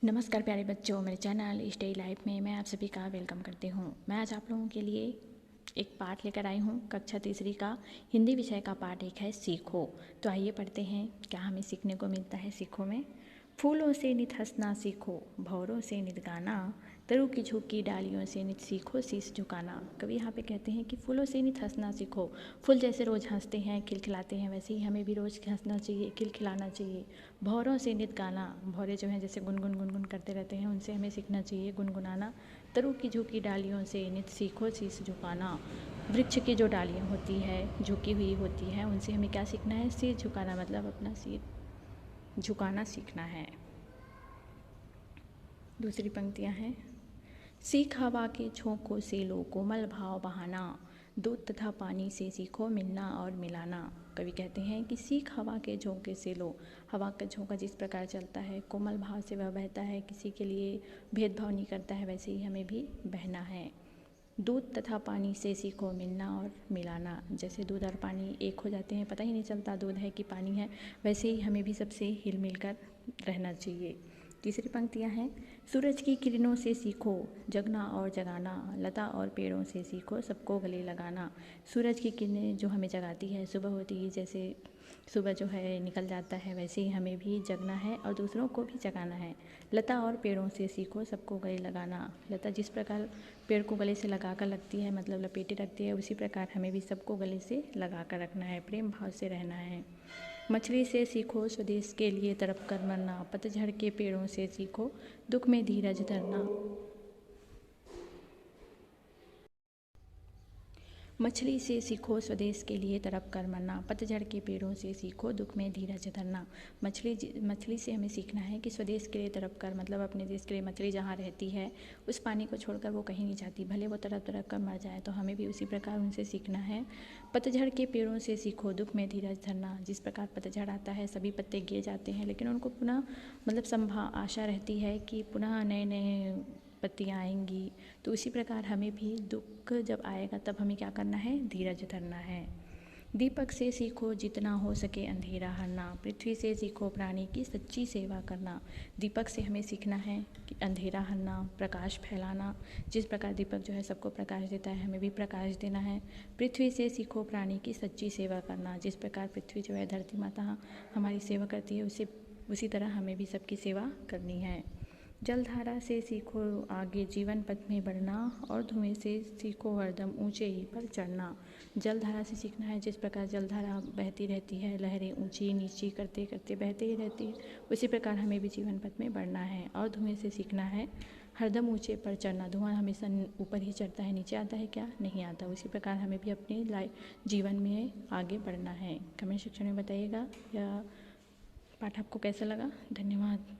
नमस्कार प्यारे बच्चों, मेरे चैनल स्टे लाइफ में मैं आप सभी का वेलकम करती हूँ। मैं आज आप लोगों के लिए एक पाठ लेकर आई हूँ। कक्षा तीसरी का हिंदी विषय का पाठ एक है सीखो। तो आइए पढ़ते हैं क्या हमें सीखने को मिलता है सीखो में। फूलों से नित हंसना सीखो, भंवरों से नित गाना, तरु की झुकी डालियों से नित सीखो शीश झुकाना। कवि यहाँ पे कहते हैं कि फूलों से नित हंसना सीखो। फूल जैसे रोज़ हंसते हैं, खिलखिलाते हैं, वैसे ही हमें भी रोज़ हंसना चाहिए, खिलखिलाना चाहिए। भंवरों से नित गाना, भौरे जो हैं जैसे गुनगुन गुनगुन करते रहते हैं, उनसे हमें सीखना चाहिए गुनगुनाना। तरु की झुकी डालियों से नित सीखो शीश झुकाना। वृक्ष की जो डालियाँ होती है, झुकी हुई होती है, उनसे हमें क्या सीखना है? सिर झुकाना, मतलब अपना सिर झुकाना सीखना है। दूसरी पंक्तियाँ हैं, सीख हवा के झोंकों से लो कोमल भाव बहाना, दूध तथा पानी से सीखो मिलना और मिलाना। कवि कहते हैं कि सीख हवा के झोंके से लो। हवा का झोंका जिस प्रकार चलता है, कोमल भाव से वह बहता है, किसी के लिए भेदभाव नहीं करता है, वैसे ही हमें भी बहना है। दूध तथा पानी से सीखो मिलना और मिलाना। जैसे दूध और पानी एक हो जाते हैं, पता ही नहीं चलता दूध है कि पानी है, वैसे ही हमें भी सबसे हिल मिल कर रहना चाहिए। तीसरी पंक्तियाँ हैं, सूरज की किरणों से सीखो जगना और जगाना, लता और पेड़ों से सीखो सबको गले लगाना। सूरज की किरणें जो हमें जगाती है, सुबह होती ही जैसे सुबह जो है निकल जाता है, वैसे ही हमें भी जगना है और दूसरों को भी जगाना है। लता और पेड़ों से सीखो सबको गले लगाना। लता जिस प्रकार पेड़ को गले से लगा कर लगती है, मतलब लपेटे रखती है, उसी प्रकार हमें भी सबको गले से लगा कर रखना है, प्रेम भाव से रहना है। मछली से सीखो स्वदेश के लिए तड़प कर मरना, पतझड़ के पेड़ों से सीखो दुख में धीरज धरना। मछली से सीखो स्वदेश के लिए तड़प कर मरना, पतझड़ के पेड़ों से सीखो दुख में धीरज धरना। मछली से हमें सीखना है कि स्वदेश के लिए तड़प कर, मतलब अपने देश के लिए मछली जहाँ रहती है उस पानी को छोड़कर वो कहीं नहीं जाती, भले वो तड़प तड़प कर मर जाए, तो हमें भी उसी प्रकार उनसे सीखना है। पतझड़ के पेड़ों से सीखो दुख में धीरज धरना। जिस प्रकार पतझड़ आता है, सभी पत्ते गिर जाते हैं, लेकिन उनको पुनः मतलब आशा रहती है कि पुनः नए नए पत्तियाँ आएंगी, तो उसी प्रकार हमें भी दुख जब आएगा तब हमें क्या करना है? धीरज धरना है। दीपक से सीखो जितना हो सके अंधेरा हरना, पृथ्वी से सीखो प्राणी की सच्ची सेवा करना। दीपक से हमें सीखना है कि अंधेरा हरना, प्रकाश फैलाना। जिस प्रकार दीपक जो है सबको प्रकाश देता है, हमें भी प्रकाश देना है। पृथ्वी से सीखो प्राणी की सच्ची सेवा करना। जिस प्रकार पृथ्वी जो है, धरती माता हमारी सेवा करती है, उसी तरह हमें भी सबकी सेवा करनी है। जलधारा से सीखो आगे जीवन पथ में बढ़ना, और धुएं से सीखो हरदम ऊंचे ही पर चढ़ना। जलधारा से सीखना है, जिस प्रकार जलधारा बहती रहती है, लहरें ऊंची नीची करते करते बहते ही रहती है, उसी प्रकार हमें भी जीवन पथ में बढ़ना है। और धुएं से सीखना है हरदम ऊंचे पर चढ़ना। धुआं हमेशा ऊपर ही चढ़ता है, नीचे आता है क्या? नहीं आता। उसी प्रकार हमें भी अपने जीवन में आगे बढ़ना है। कमेंट सेक्शन में बताइएगा यह पाठ आपको कैसा लगा। धन्यवाद।